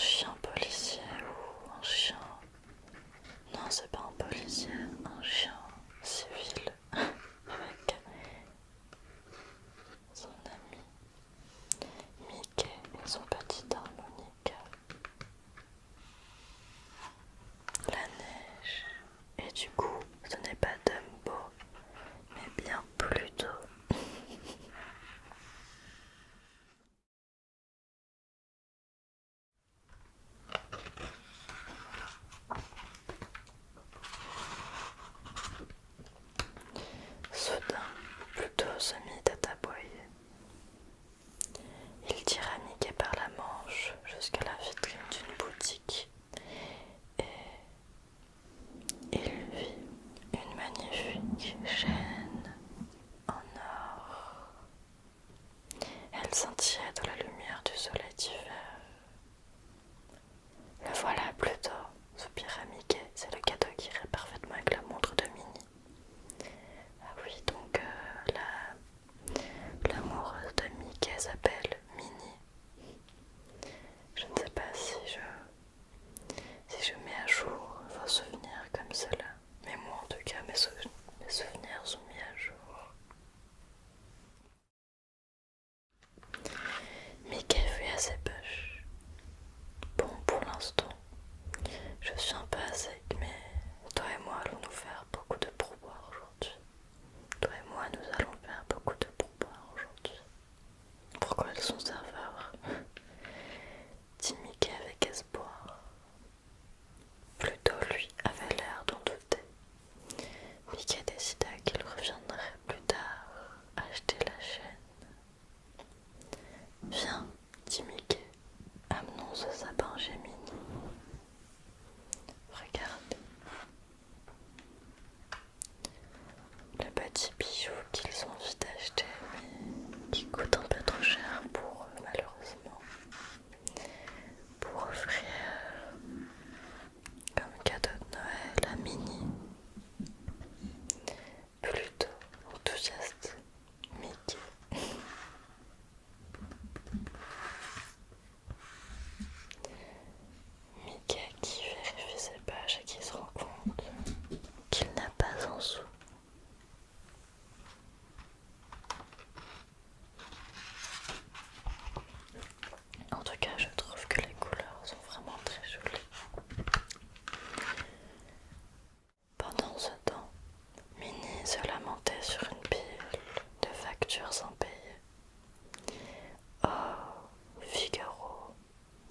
chien policier ou un chien... Non, c'est pas un policier, un chien civil avec son ami Mickey et son petit harmonica. La neige. Et du coup, ce n'est pas Dumbo, mais bien Pluto. Soudain, Pluto se mit à aboyer. Il tira Mickey par la manche jusqu'à la vitrine d'une boutique et il vit une magnifique chaîne en or. Elle scintillait dans la lumière du soleil d'hiver. Le voilà Pluto, soupira Mickey, c'est le cadeau qui irait parfaitement avec la montre de Minnie. Ah oui, donc l'amoureuse de Mickey s'appelle Minnie. Je ne sais pas si je mets à jour vos souvenirs comme cela, mais moi en tout cas mes souvenirs sont mis à jour. Mickey fut à ses poches. Bon, pour l'instant, je suis un peu à sec, mais toi et moi allons nous faire beaucoup de pourboire aujourd'hui. Toi et moi nous allons faire beaucoup de pourboire aujourd'hui. Pourquoi ils sont serveurs? Dit Mickey avec espoir. Pluto, lui, avait l'air d'en douter. Mickey décida qu'il reviendrait plus tard acheter la chaîne. Viens, dit Mickey, amenons ce sapin chez Minnie. Regarde. Le petit bijou qu'ils ont vite acheté, mais qui coûte un peu trop cher pour eux, malheureusement. Pour offrir comme cadeau de Noël à Minnie. Plutôt enthousiaste, Mickey. Mickey qui vérifie ses pages et qui se rend compte qu'il n'a pas un sou. En tout cas, je trouve que les couleurs sont vraiment très jolies. Pendant ce temps, Minnie se lamentait sur une pile de factures impayées. Oh, Figaro,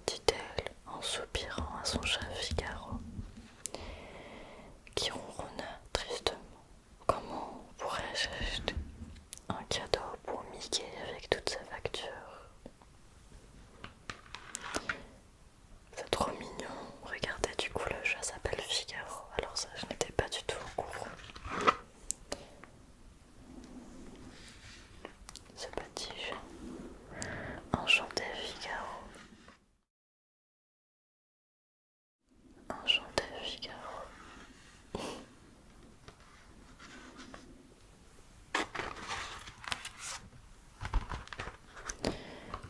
dit-elle en soupirant à son chat Figaro, qui ronronna tristement. Comment pourrais-je acheter un cadeau pour Mickey avec toutes ces factures? C'est trop mignon. Regardez, du coup, le chat s'appelle Figaro. Alors ça, je n'étais pas du tout au courant. Ce petit chat. Enchanté, Figaro. Enchanté, Figaro.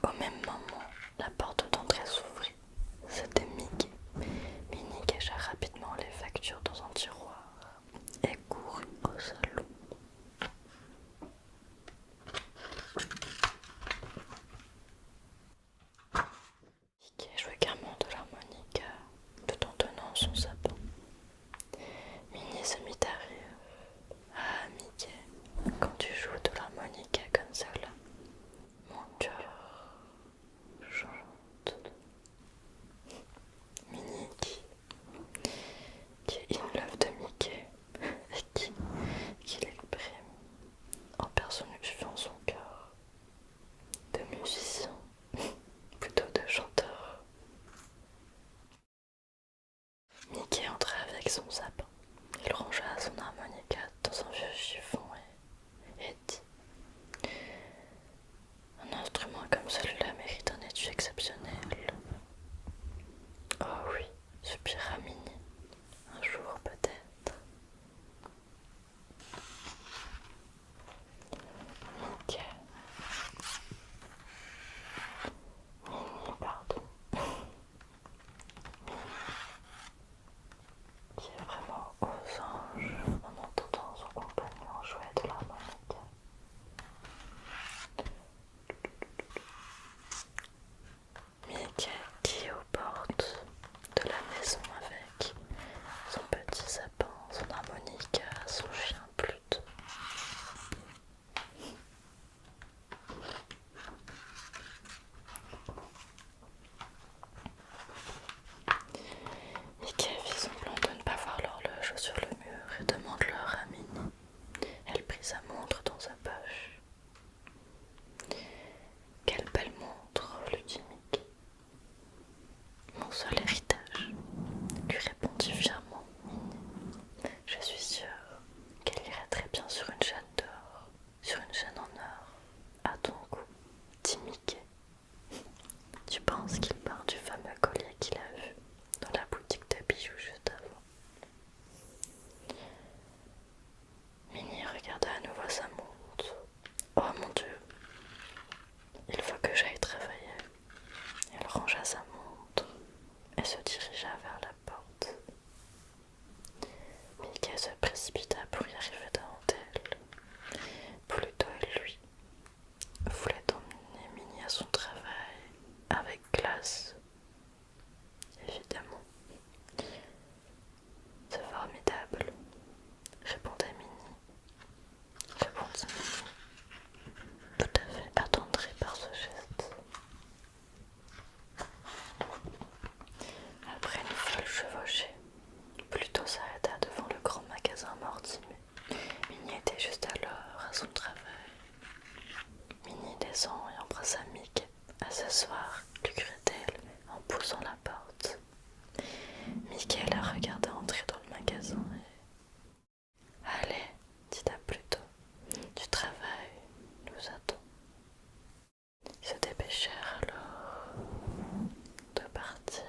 Au même moment, la porte d'entrée s'ouvrit. C'était Mickey. Minnie cacha rapidement les factures dans un tiroir et courut au salon. Mickey jouait gaiement de l'harmonica tout en tenant son sapin. Minnie se mit à rire. Ah, Mickey, quand tu joues de l'harmonica comme cela, mon cœur chante. Minnie qui est in love de Mickey et qui l'exprime en personnifiant son cœur de musicien, plutôt de chanteur. Mickey entra avec son sapin. Il rangea son harmonica dans un vieux chiffon et dit: un instrument comme celui-là mérite un étui exceptionnel. Oh oui, soupira Minnie. Un jour peut-être. Mickey. Minnie, pardon. rangea sa montre et se dirigea vers la porte. Mickey se précipita pour y arriver devant elle. Pluto et lui voulaient emmener Minnie à son travail avec classe, évidemment. C'est formidable, répondait Minnie. Répondit Minnie, tout à fait attendrie par ce geste. Après une folle chevauchée, Pluto s'arrêta devant le grand magasin Mortimer. Minnie était juste alors à son travail. Minnie descend et embrassa Mickey. À s'asseoir, lui cria-t-elle en poussant la porte. Mickey la regarda entrer dans le magasin et... Allez, dit à Pluto, du travail nous attend. Ils se dépêchèrent alors de partir.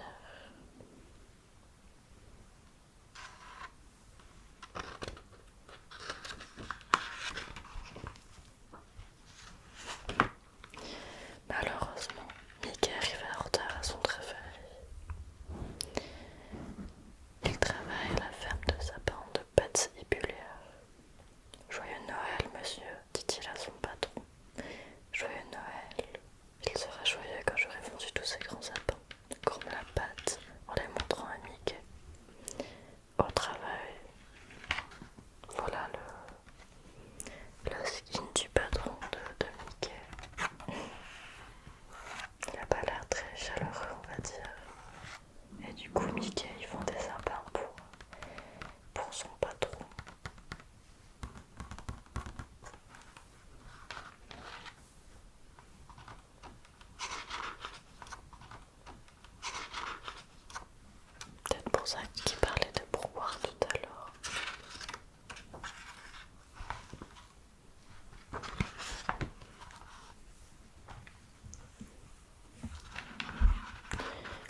Malheureusement, Mickey arriva en retard à son travail. Il travaille à la ferme de sapins de Patsy Bullier. Joyeux Noël, monsieur, dit-il à son patron. Joyeux Noël. Il sera joyeux quand j'aurai vendu tous ces grands sapins, grommela Pat en les montrant à Mickey. Au travail. Voilà le skin du patron de Mickey. Il n'a pas l'air très chaleureux, on va dire. Et du coup, Mickey, il vend des sapins pour son patron. Peut-être pour ça qu'il parlait de pourboire tout à l'heure.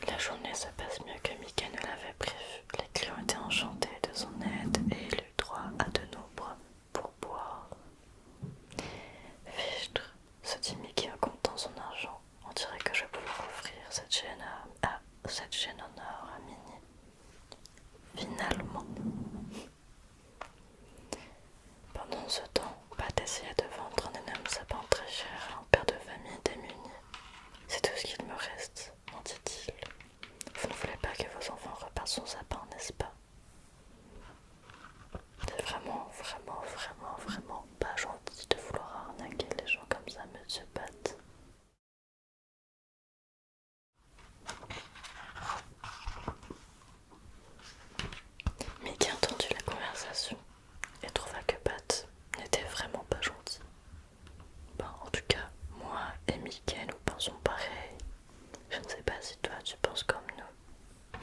La journée se passe mieux que Mickey ne l'avait prévu. Les clients étaient enchantés de son aide et il eut droit à de nombreux pourboires. Fichtre, se dit Mickey en comptant son argent. On dirait que je vais pouvoir offrir cette chaîne en or à Minnie. Finalement. Pendant ce temps, Pat essayait de vendre un énorme sapin très cher à un père de famille démuni. C'est tout ce qu'il me reste, m'en dit-il. Vous ne voulez pas que vos enfants repartent son sapin, n'est-ce pas? C'est vraiment pas gentil de vouloir arnaquer les gens comme ça, monsieur Pat. Mickey entendit la conversation et trouva que Pat n'était vraiment pas gentil. En tout cas, moi et Mickey, nous pensons pareil. Je ne sais pas si toi tu penses comme nous.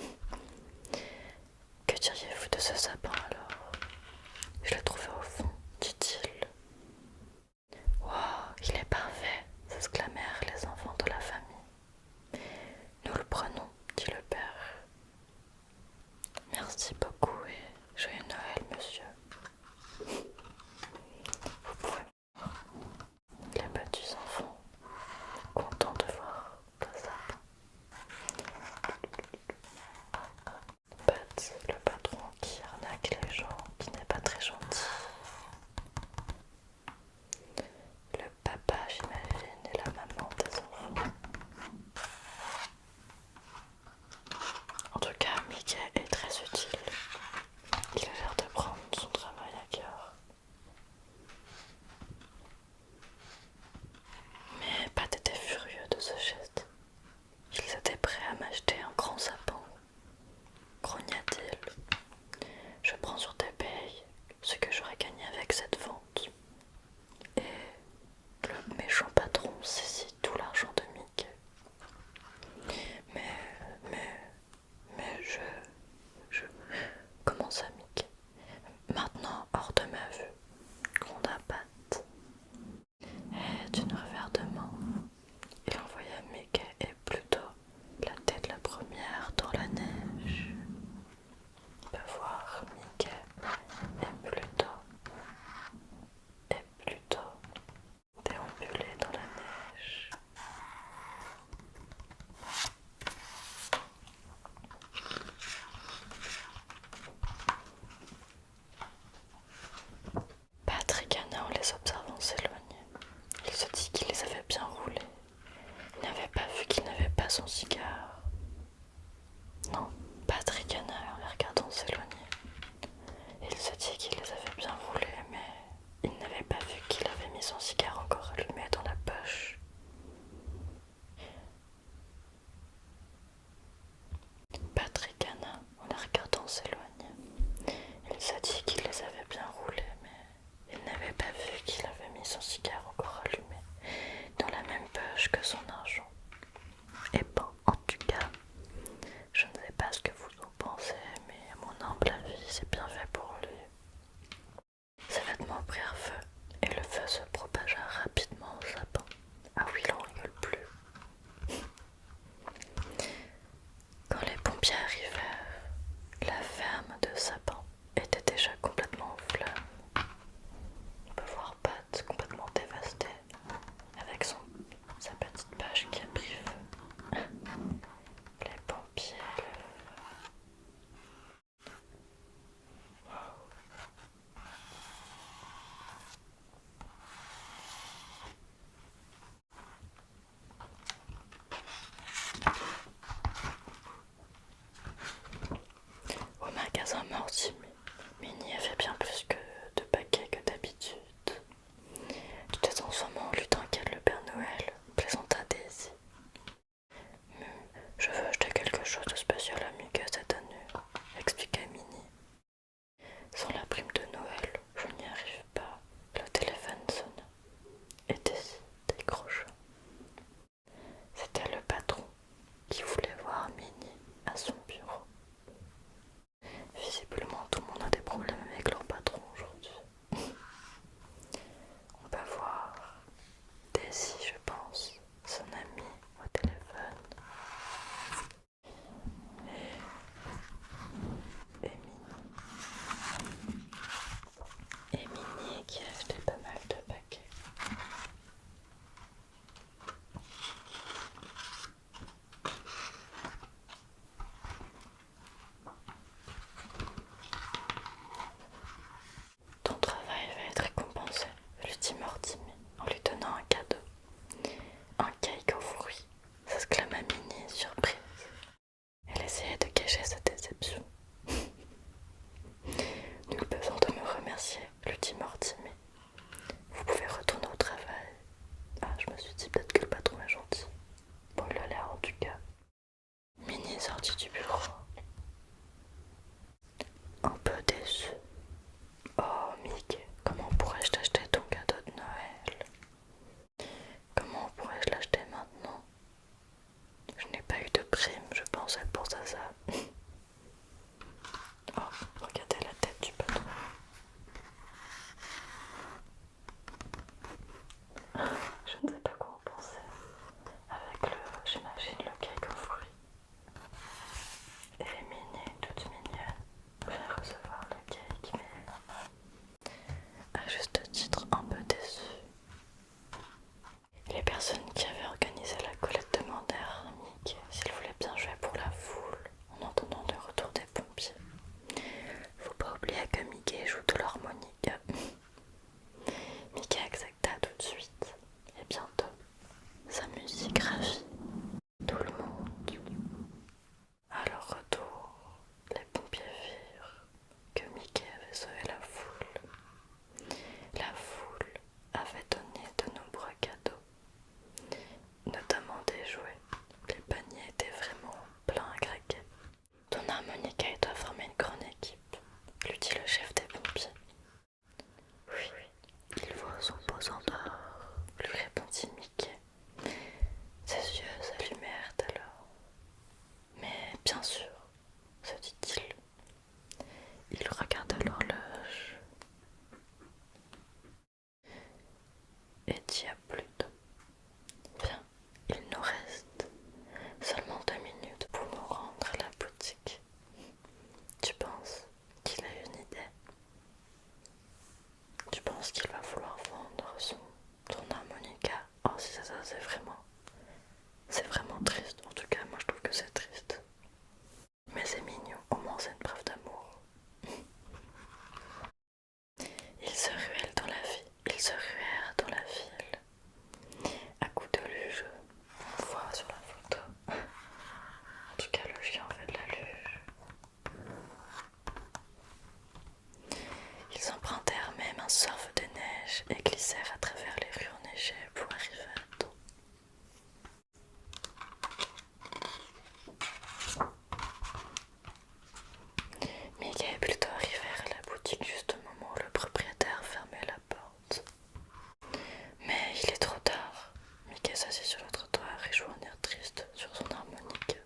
pompiers arrivèrent. La ferme de sapin était déjà complètement en flammes. On peut voir Pat complètement dévastée, avec sa petite bâche qui a pris feu. Les pompiers au magasin Mortimer. Minnie avait bien plus de paquets que d'habitude. C'était en ce moment lui t'inquiète le Père Noël, plaisanta Daisy. Je veux acheter quelque chose de spécial à Mickey cette année, expliqua Minnie. Sans la prime de Noël, je n'y arrive pas. Le téléphone sonna et Daisy décrocha. C'était le patron qui voulait voir Minnie à son bureau. Visiblement, tout le monde a des problèmes avec leur patron aujourd'hui. On peut voir Daisy, je pense, son amie au téléphone. Et Minnie qui a acheté pas mal de paquets. Ton travail va être récompensé, lui dit Mortimer en lui donnant un cadeau. Un cake aux fruits, s'exclama Minnie surprise. Elle essayait de cacher sa déception. Nul besoin de me remercier, lui dit Mortimer. Vous pouvez retourner au travail. Ah, je me suis dit peut-être que le patron est gentil. Bon, il a l'air en tout cas. Minnie sortit du bureau, un peu déçue. Oh, Mickey, comment pourrais-je t'acheter ton cadeau de Noël? Comment pourrais-je l'acheter maintenant? Je n'ai pas eu de prime, je pense, elle pense à ça. Oh, regardez la tête du patron. Je ne sais pas quoi en penser. Avec j'imagine, le cake aux fruits. Et Minnie, toute mignonne, vient recevoir le cake, mais à juste titre un peu déçue. Les personnes qui avaient organisé la collecte demandèrent à Mickey s'il voulait bien jouer pour la foule en entendant le retour des pompiers. Faut pas oublier que Mickey joue de l'harmonica. Mickey accepta tout de suite et bientôt sa musique ravit tout le monde. À leur retour, les pompiers virent que Mickey avait sauvé la foule. La foule avait donné de nombreux cadeaux, notamment des jouets. Les paniers étaient vraiment pleins à craquer. Ton harmonica et toi formez une grande équipe, lui dit le chef des pompiers. Oui, il voit son posant d'or, lui répondit Mickey. Ses yeux s'allumèrent alors. Mais bien sûr, se dit-il. Il regarda l'horloge et dit à Pluto. Bien, il nous reste seulement 2 minutes pour nous rendre à la boutique. Tu penses qu'il a une idée? Tu penses qu'il va vouloir vendre son harmonica? Oh, si ça c'est vraiment triste. En tout cas, moi je trouve que c'est triste. Mais c'est mignon, au moins c'est une preuve d'amour. Ils se ruèrent dans la ville. À coups de luge, on voit sur la photo. En tout cas, le chien fait de la luge. Ils empruntèrent même un surf de neige et glissèrent à travers les rues enneigées pour arriver à temps. Mickey et Pluto arrivèrent à la boutique juste au moment où le propriétaire fermait la porte. Mais il est trop tard. Mickey s'assit sur le trottoir et joua un air triste sur son harmonica.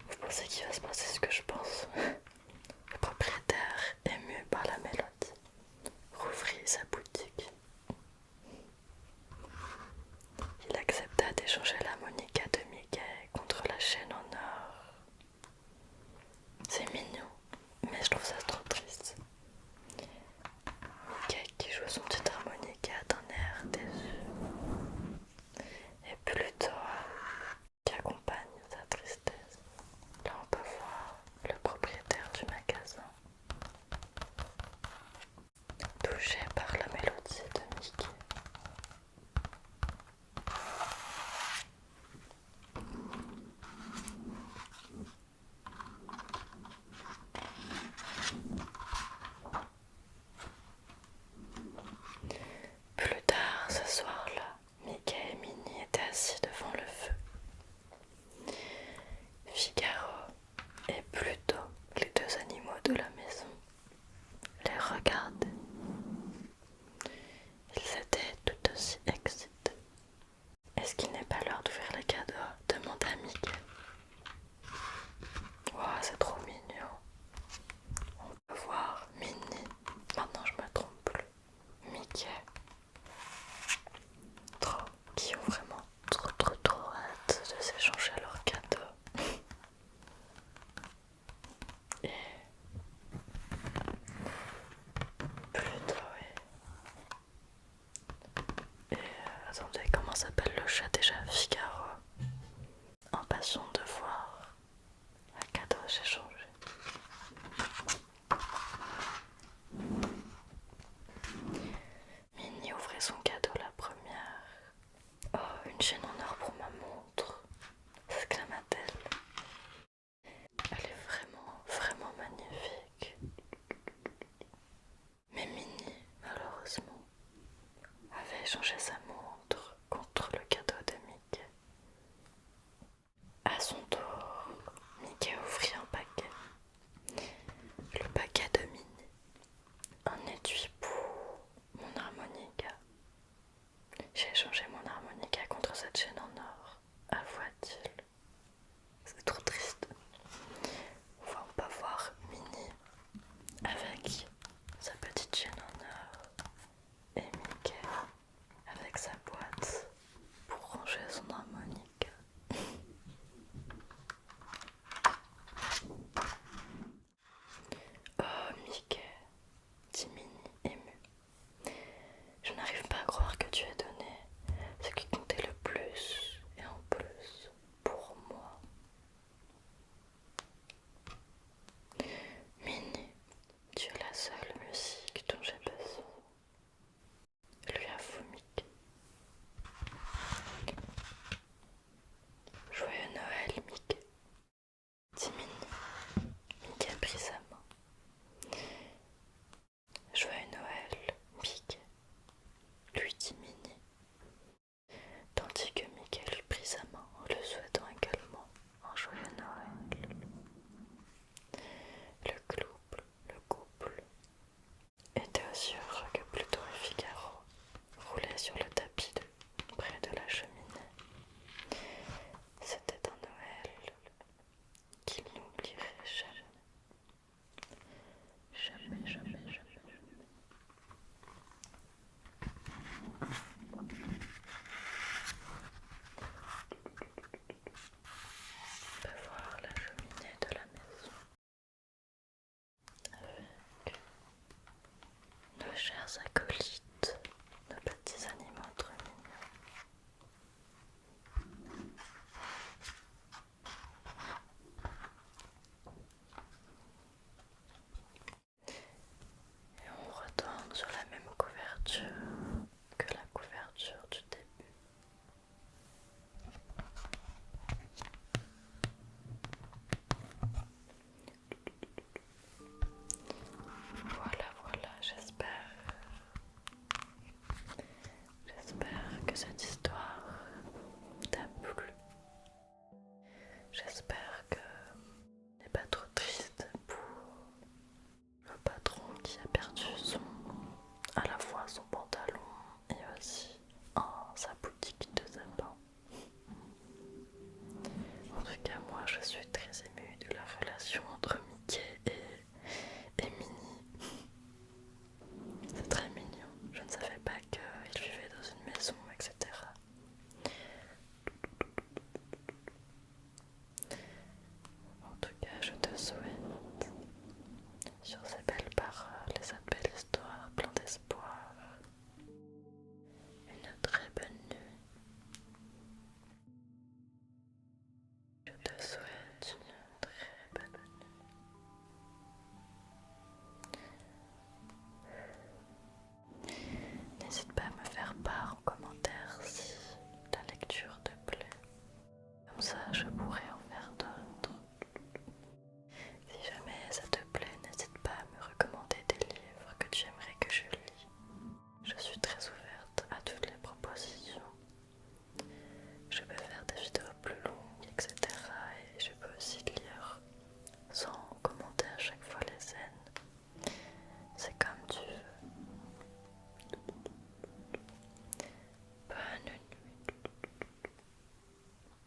Vous pensez qu'il va se passer ce que je pense? Le propriétaire, ému par la mélodie, rouvrit sa boutique. Il accepta d'échanger l'harmonica de Mickey contre la chaîne en or s'appelle le chat déjà Figaro. Impatient de voir un cadeau j'ai changé. Minnie ouvrait son cadeau la première. Oh, une chaîne en or pour ma montre, s'exclama-t-elle. Elle est vraiment, vraiment magnifique. Mais Minnie, malheureusement, avait échangé